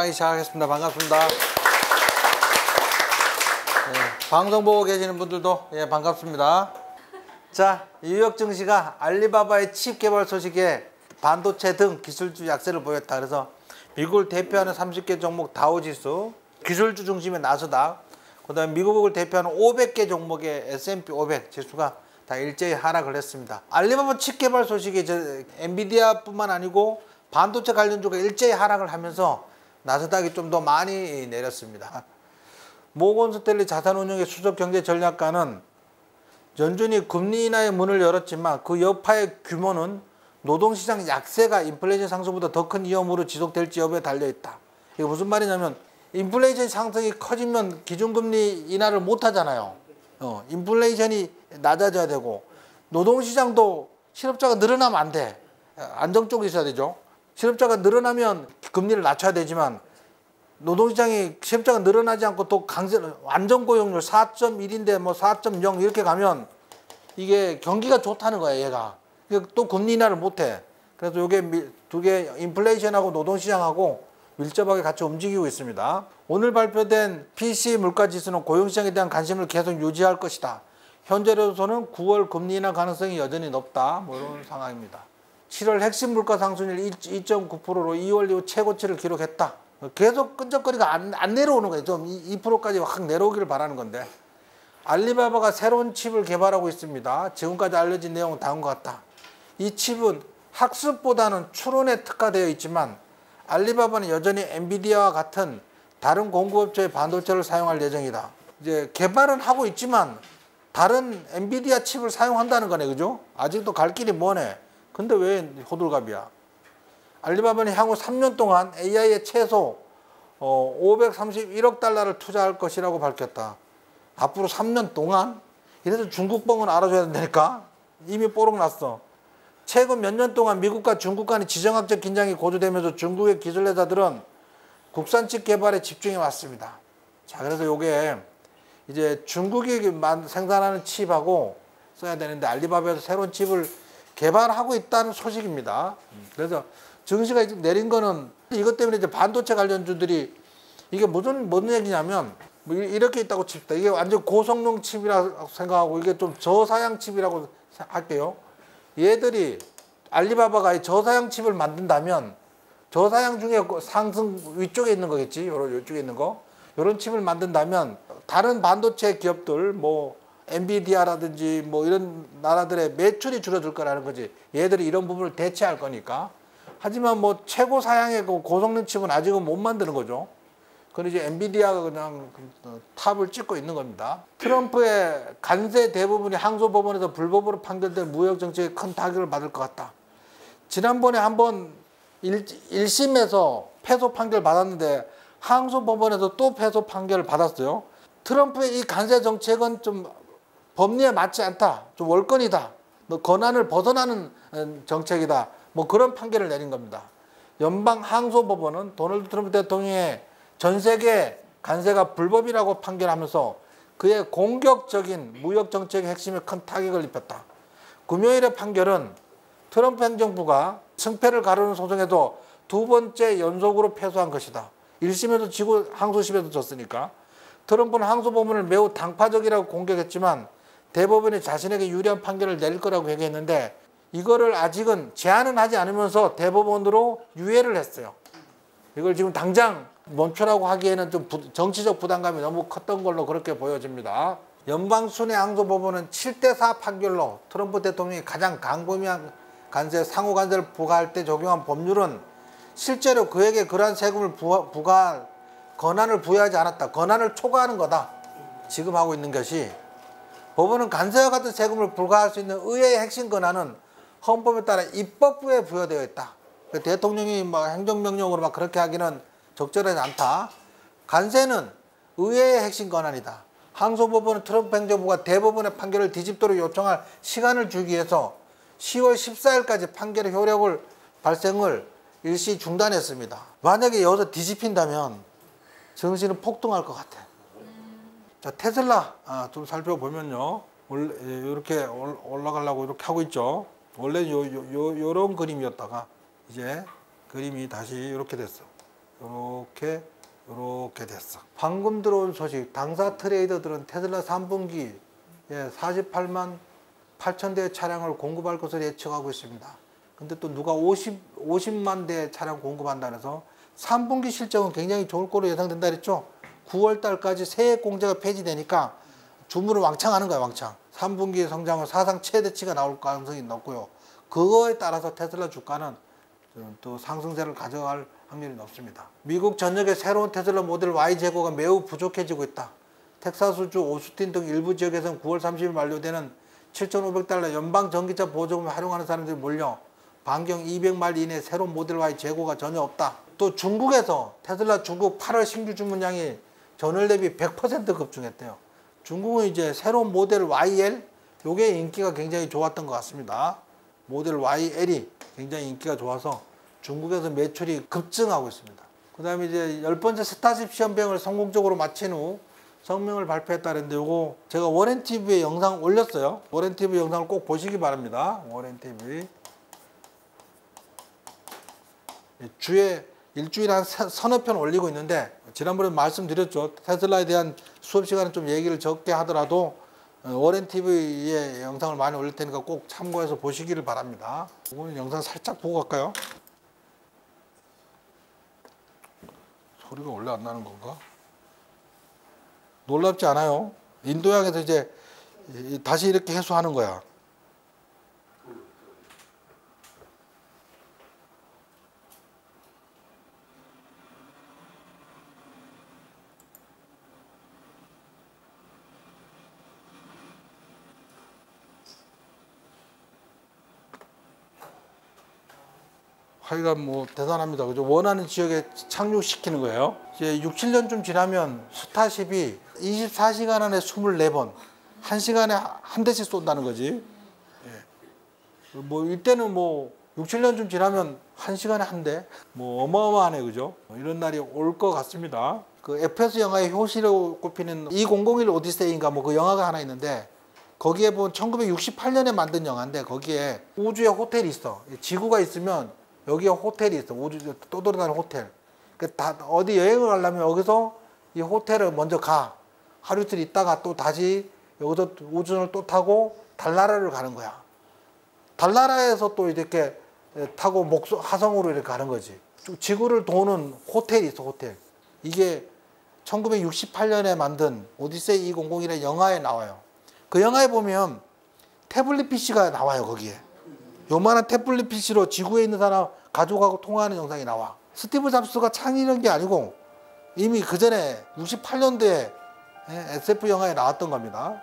강의 시작하겠습니다. 반갑습니다. 방송 보고 계시는 분들도 반갑습니다. 자, 뉴욕 증시가 알리바바의 칩 개발 소식에 반도체 등 기술주 약세를 보였다. 그래서 미국을 대표하는 30개 종목 다우지수, 기술주 중심의 나스닥, 그 다음에 미국을 대표하는 500개 종목의 S&P 500 지수가 다 일제히 하락을 했습니다. 알리바바 칩 개발 소식이 엔비디아뿐만 아니고 반도체 관련주가 일제히 하락을 하면서 나스닥이 좀 더 많이 내렸습니다. 모건스탠리 자산운용의 수석경제전략가는 연준이 금리 인하의 문을 열었지만 그 여파의 규모는 노동시장 약세가 인플레이션 상승보다 더 큰 위험으로 지속될지 여부에 달려있다. 이게 무슨 말이냐면 인플레이션 상승이 커지면 기준금리 인하를 못하잖아요. 인플레이션이 낮아져야 되고 노동시장도 실업자가 늘어나면 안 돼. 안정적으로 있어야 되죠. 실업자가 늘어나면 금리를 낮춰야 되지만 노동시장이 실업자가 늘어나지 않고 또 안정고용률 4.1인데 뭐 4.0 이렇게 가면 이게 경기가 좋다는 거야, 얘가. 또 금리 인하를 못해. 그래서 이게 두 개 인플레이션하고 노동시장하고 밀접하게 같이 움직이고 있습니다. 오늘 발표된 PC 물가지수는 고용시장에 대한 관심을 계속 유지할 것이다. 현재로서는 9월 금리 인하 가능성이 여전히 높다. 뭐 이런 상황입니다. 7월 핵심 물가 상승률 2.9%로 2월 이후 최고치를 기록했다. 계속 끈적거리가 안 내려오는 거예요. 좀 2%까지 확 내려오기를 바라는 건데. 알리바바가 새로운 칩을 개발하고 있습니다. 지금까지 알려진 내용은 다음과 같다. 이 칩은 학습보다는 추론에 특화되어 있지만 알리바바는 여전히 엔비디아와 같은 다른 공급업체의 반도체를 사용할 예정이다. 이제 개발은 하고 있지만 다른 엔비디아 칩을 사용한다는 거네, 그죠? 아직도 갈 길이 머네. 근데 왜 호들갑이야? 알리바바는 향후 3년 동안 AI에 최소 531억 달러를 투자할 것이라고 밝혔다. 앞으로 3년 동안? 이래서 중국봉은 알아줘야 된다니까? 이미 뽀록 났어. 최근 몇 년 동안 미국과 중국 간의 지정학적 긴장이 고조되면서 중국의 기술회사들은 국산칩 개발에 집중해 왔습니다. 자, 그래서 요게 이제 중국이 생산하는 칩하고 써야 되는데 알리바바에서 새로운 칩을 개발하고 있다는 소식입니다. 그래서 증시가 내린 거는 이것 때문에 이제 반도체 관련주들이 이게 무슨 얘기냐면 뭐 이렇게 있다고 칩시다. 이게 완전 고성능 칩이라고 생각하고 이게 좀 저사양 칩이라고 할게요. 얘들이 알리바바가 저사양 칩을 만든다면 저사양 중에 상승 위쪽에 있는 거겠지. 이쪽에 있는 거. 이런 칩을 만든다면 다른 반도체 기업들 뭐 엔비디아라든지 뭐 이런 나라들의 매출이 줄어들 거라는 거지. 얘들이 이런 부분을 대체할 거니까. 하지만 뭐 최고 사양의 고성능 칩은 아직은 못 만드는 거죠. 그건 이제 엔비디아가 그냥 탑을 찍고 있는 겁니다. 트럼프의 관세 대부분이 항소법원에서 불법으로 판결된 무역정책에 큰 타격을 받을 것 같다. 지난번에 한번 1심에서 패소 판결 받았는데 항소법원에서 또 패소 판결을 받았어요. 트럼프의 이 관세 정책은 좀 법리에 맞지 않다. 좀 월권이다. 권한을 벗어나는 정책이다. 뭐 그런 판결을 내린 겁니다. 연방 항소법원은 도널드 트럼프 대통령의 전 세계 관세가 불법이라고 판결하면서 그의 공격적인 무역 정책의 핵심에 큰 타격을 입혔다. 금요일의 판결은 트럼프 행정부가 승패를 가르는 소송에도 두 번째 연속으로 패소한 것이다. 1심에도 지고 항소심에도 졌으니까. 트럼프는 항소법원을 매우 당파적이라고 공격했지만 대법원이 자신에게 유리한 판결을 내릴 거라고 얘기했는데 이거를 아직은 제한은 하지 않으면서 대법원으로 유예를 했어요. 이걸 지금 당장 멈추라고 하기에는 좀 정치적 부담감이 너무 컸던 걸로 그렇게 보여집니다. 연방순회항소법원은 7대4 판결로 트럼프 대통령이 가장 광범위한 관세, 상호 관세를 부과할 때 적용한 법률은 실제로 그에게 그러한 세금을 부과할 권한을 부여하지 않았다. 권한을 초과하는 거다. 지금 하고 있는 것이 법원은 관세와 같은 세금을 부과할 수 있는 의회의 핵심 권한은 헌법에 따라 입법부에 부여되어 있다. 대통령이 뭐 행정명령으로 막 그렇게 하기는 적절하지 않다. 관세는 의회의 핵심 권한이다. 항소법원은 트럼프 행정부가 대법원의 판결을 뒤집도록 요청할 시간을 주기 위해서 10월 14일까지 판결의 효력을 발생을 일시 중단했습니다. 만약에 여기서 뒤집힌다면 증시는 폭등할 것 같아. 자, 테슬라 좀 살펴보면요. 원래 이렇게 올라가려고 이렇게 하고 있죠. 원래 요런 그림이었다가 이제 그림이 다시 이렇게 됐어. 요렇게 됐어. 방금 들어온 소식, 당사 트레이더들은 테슬라 3분기에 48만 8천 대의 차량을 공급할 것으로 예측하고 있습니다. 근데 또 누가 50만 대 차량 공급한다 해서 3분기 실적은 굉장히 좋을 거로 예상된다 그랬죠. 9월 달까지 세액 공제가 폐지되니까 주문을 왕창 하는 거야, 왕창. 3분기 성장은 사상 최대치가 나올 가능성이 높고요. 그거에 따라서 테슬라 주가는 또 상승세를 가져갈 확률이 높습니다. 미국 전역의 새로운 테슬라 모델 Y 재고가 매우 부족해지고 있다. 텍사스주 오스틴 등 일부 지역에서는 9월 30일 만료되는 $7,500 연방 전기차 보조금을 활용하는 사람들이 몰려 반경 200마일 이내 새로운 모델 Y 재고가 전혀 없다. 또 중국에서 테슬라 중국 8월 신규 주문량이 전월 대비 100% 급증했대요. 중국은 이제 새로운 모델 YL, 요게 인기가 굉장히 좋았던 것 같습니다. 모델 YL이 굉장히 인기가 좋아서 중국에서 매출이 급증하고 있습니다. 그 다음에 이제 10번째 스타쉽 시험 비행을 성공적으로 마친 후 성명을 발표했다는데 요거 제가 워렌TV에 영상 올렸어요. 워렌TV 영상을 꼭 보시기 바랍니다. 워렌TV. 주에 일주일에 한 서너 편 올리고 있는데 지난번에 말씀드렸죠. 테슬라에 대한 수업 시간은 좀 얘기를 적게 하더라도 워렌TV에 영상을 많이 올릴 테니까 꼭 참고해서 보시기를 바랍니다. 이거는 영상 살짝 보고 갈까요? 소리가 원래 안 나는 건가? 놀랍지 않아요? 인도양에서 이제 다시 이렇게 해소하는 거야. 하여간 뭐 대단합니다. 그죠? 원하는 지역에 착륙시키는 거예요. 이제 6, 7년쯤 지나면 스타쉽이 24시간 안에 24번, 1시간에 한 대씩 쏜다는 거지. 예. 뭐 이때는 뭐 6, 7년쯤 지나면 1시간에 한 대, 뭐 어마어마하네, 그죠? 이런 날이 올 것 같습니다. 그 FS 영화의 효시로 꼽히는 2001 오디세이인가 뭐 그 영화가 하나 있는데 거기에 보면 1968년에 만든 영화인데 거기에 우주에 호텔이 있어. 지구가 있으면 여기에 호텔이 있어. 우주 떠돌아다니는 호텔. 다 어디 여행을 가려면 여기서 이 호텔을 먼저 가. 하루 이틀 있다가 또 다시 여기서 우주선을 또 타고 달나라를 가는 거야. 달나라에서 또 이렇게 타고 화성으로 이렇게 가는 거지. 지구를 도는 호텔이 있어, 호텔. 이게 1968년에 만든 오디세이 2001의 영화에 나와요. 그 영화에 보면 태블릿 PC가 나와요, 거기에. 요만한 태블릿 PC로 지구에 있는 사람 가족하고 통화하는 영상이 나와. 스티브 잡스가 창의한 게 아니고 이미 그 전에 68년도에 SF 영화에 나왔던 겁니다.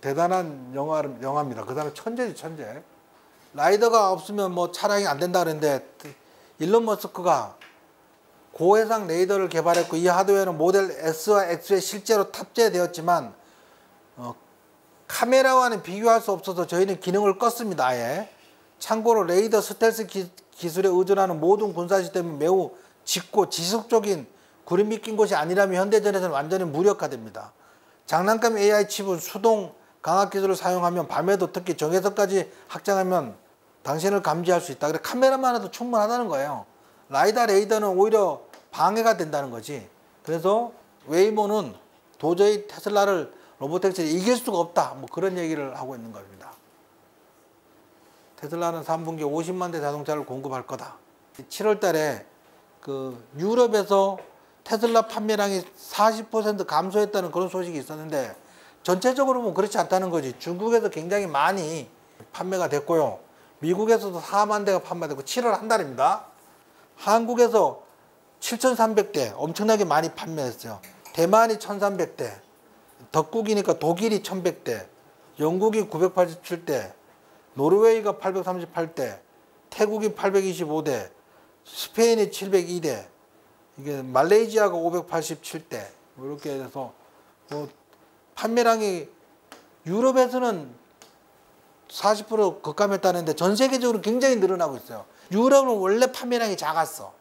대단한 영화입니다. 그 사람 천재지, 천재. 라이더가 없으면 뭐 차량이 안 된다 그랬는데 일론 머스크가 고해상 레이더를 개발했고 이 하드웨어는 모델 S와 X에 실제로 탑재되었지만 카메라와는 비교할 수 없어서 저희는 기능을 껐습니다. 아예. 참고로 레이더 스텔스 기술에 의존하는 모든 군사 시스템은 매우 짙고 지속적인 구름이 낀 것이 아니라면 현대전에서는 완전히 무력화됩니다. 장난감 AI 칩은 수동 강압 기술을 사용하면 밤에도 특히 정해석까지 확장하면 당신을 감지할 수 있다. 그래 카메라만 해도 충분하다는 거예요. 라이다 레이더는 오히려 방해가 된다는 거지. 그래서 웨이모는 도저히 테슬라를 로보택시를 이길 수가 없다. 뭐 그런 얘기를 하고 있는 겁니다. 테슬라는 3분기에 50만 대 자동차를 공급할 거다. 7월 달에 그 유럽에서 테슬라 판매량이 40% 감소했다는 그런 소식이 있었는데 전체적으로 뭐 그렇지 않다는 거지. 중국에서 굉장히 많이 판매가 됐고요. 미국에서도 4만 대가 판매됐고 7월 한 달입니다. 한국에서 7,300대 엄청나게 많이 판매했어요. 대만이 1,300대, 덕국이니까 독일이 1,100대, 영국이 987대, 노르웨이가 838대, 태국이 825대, 스페인이 702대, 이게 말레이시아가 587대, 이렇게 해서 판매량이 유럽에서는 40% 급감했다는데 전 세계적으로 굉장히 늘어나고 있어요. 유럽은 원래 판매량이 작았어.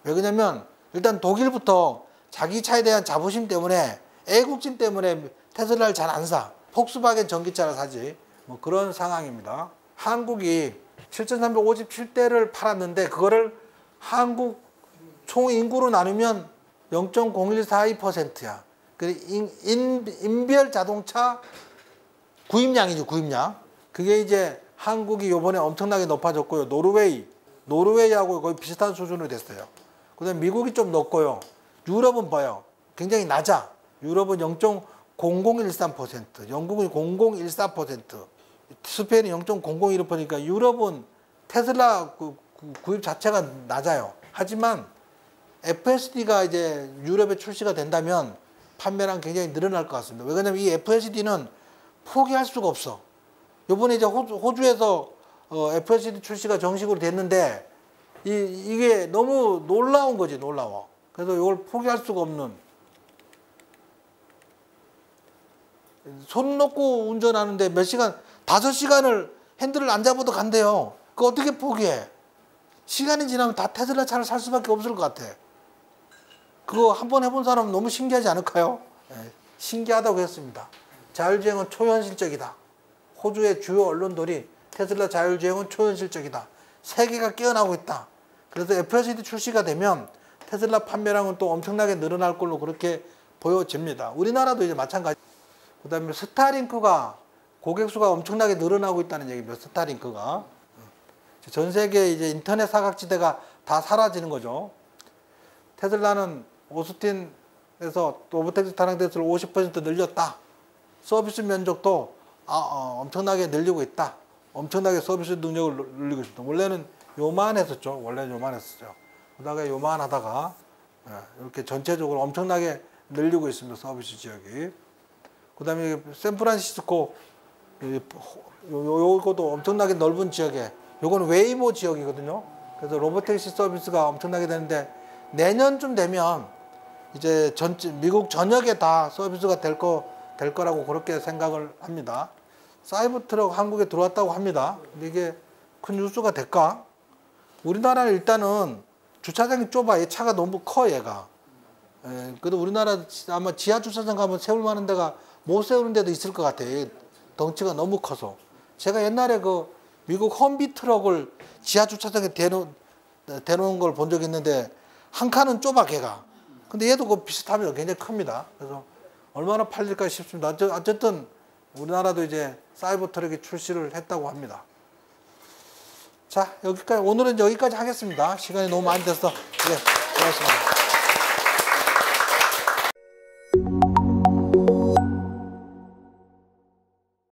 왜 그러냐면 일단 독일부터 자기 차에 대한 자부심 때문에, 애국심 때문에 테슬라를 잘 안 사. 폭스바겐 전기차를 사지. 뭐 그런 상황입니다. 한국이 7,357대를 팔았는데 그거를 한국 총 인구로 나누면 0.0142%야. 인별 자동차 구입량이죠, 구입량. 그게 이제 한국이 요번에 엄청나게 높아졌고요. 노르웨이하고 거의 비슷한 수준으로 됐어요. 그 다음에 미국이 좀 높고요. 유럽은 봐요. 굉장히 낮아. 유럽은 0.0013%, 영국은 0.014%, 스페인이 0.001%니까 유럽은 테슬라 구입 자체가 낮아요. 하지만 FSD가 이제 유럽에 출시가 된다면 판매량 굉장히 늘어날 것 같습니다. 왜냐하면 이 FSD는 포기할 수가 없어. 요번에 이제 호주에서 FSD 출시가 정식으로 됐는데 이게 너무 놀라운 거지, 놀라워. 그래서 이걸 포기할 수가 없는. 손 놓고 운전하는데 몇 시간, 5시간을 핸들을 안 잡아도 간대요. 그거 어떻게 포기해? 시간이 지나면 다 테슬라 차를 살 수밖에 없을 것 같아. 그거 한번 해본 사람은 너무 신기하지 않을까요? 네, 신기하다고 했습니다. 자율주행은 초현실적이다. 호주의 주요 언론들이 테슬라 자율주행은 초현실적이다. 세계가 깨어나고 있다. 그래서 FSD 출시가 되면 테슬라 판매량은 또 엄청나게 늘어날 걸로 그렇게 보여집니다. 우리나라도 이제 마찬가지. 그 다음에 스타링크가 고객 수가 엄청나게 늘어나고 있다는 얘기입니다. 스타링크가. 전 세계 이제 인터넷 사각지대가 다 사라지는 거죠. 테슬라는 오스틴에서 로보택시 타령 대수를 50% 늘렸다. 서비스 면적도 엄청나게 늘리고 있다. 엄청나게 서비스 능력을 늘리고 있습니다. 원래는 요만했었죠. 원래는 요만했었죠. 그러다가 요만하다가 이렇게 전체적으로 엄청나게 늘리고 있습니다. 서비스 지역이. 그 다음에 샌프란시스코, 요것도 엄청나게 넓은 지역에, 요거는 웨이모 지역이거든요. 그래서 로보택시 서비스가 엄청나게 되는데 내년쯤 되면 이제 미국 전역에 다 서비스가 될 거라고 그렇게 생각을 합니다. 사이버트럭 한국에 들어왔다고 합니다. 근데 이게 큰 뉴스가 될까? 우리나라는 일단은 주차장이 좁아. 얘 차가 너무 커, 얘가. 그래도 우리나라 아마 지하 주차장 가면 세울 만한 데가 못 세우는 데도 있을 것 같아요. 덩치가 너무 커서. 제가 옛날에 그 미국 험비 트럭을 지하 주차장에 대놓은 걸 본 적이 있는데 한 칸은 좁아, 걔가. 근데 얘도 그 비슷합니다. 굉장히 큽니다. 그래서 얼마나 팔릴까 싶습니다. 어쨌든 우리나라도 이제 사이버 트럭이 출시를 했다고 합니다. 자, 오늘은 여기까지 하겠습니다. 시간이 너무 많이 돼서. 네, 고맙습니다.